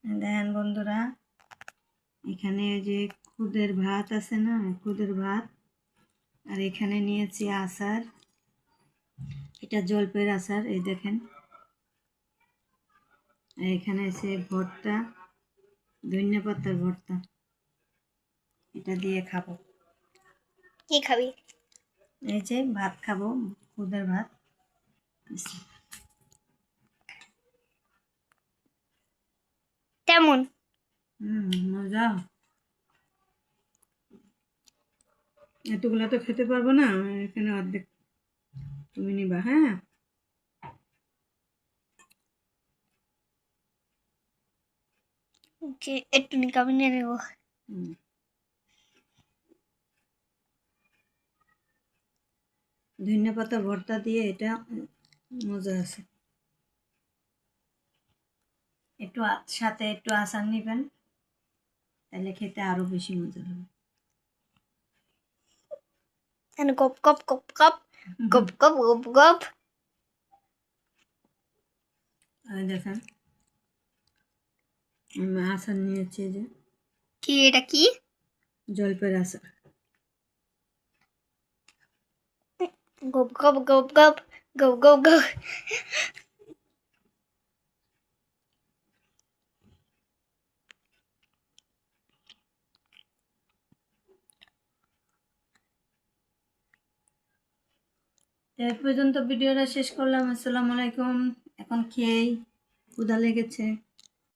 দেখেন বন্ধুরা, এখানে যে খুদের ভাত আছে না, খুদের ভাত, আর এখানে নিয়েছি আচার। এটা জলপের আচার, এই দেখেন। আর এখানে আছে ভর্তা, ধনিয়া পাতার ভর্তা। এটা দিয়ে খাবো। কি খাবি? এই যে ভাত খাবো, খুদের ভাত। কেমন? মজা। এতগুলা তো খেতে পারবো না, এখানে অর্ধেক তুমি নিবা। হ্যাঁ, একটু নিকামি নিয়ে নেবো। ধনিয়া পাতা ভর্তা দিয়ে এটা মজা আছে। একটু সাথে একটু আচার নিবেন, তাহলে খেতে আরো বেশি মজা হবে। গপ গপ গপ গপ গপ গপ গপ গপ। দেখেন, আমি আচার নিয়েছি, যে কি এটা? কি জলপের আচার। গপ গপ গপ গপ গপ গপ গপ। এই পর্যন্ত ভিডিওটা শেষ করলাম। আসসালামু আলাইকুম। এখন খেয়েই ক্ষুধা লেগেছে।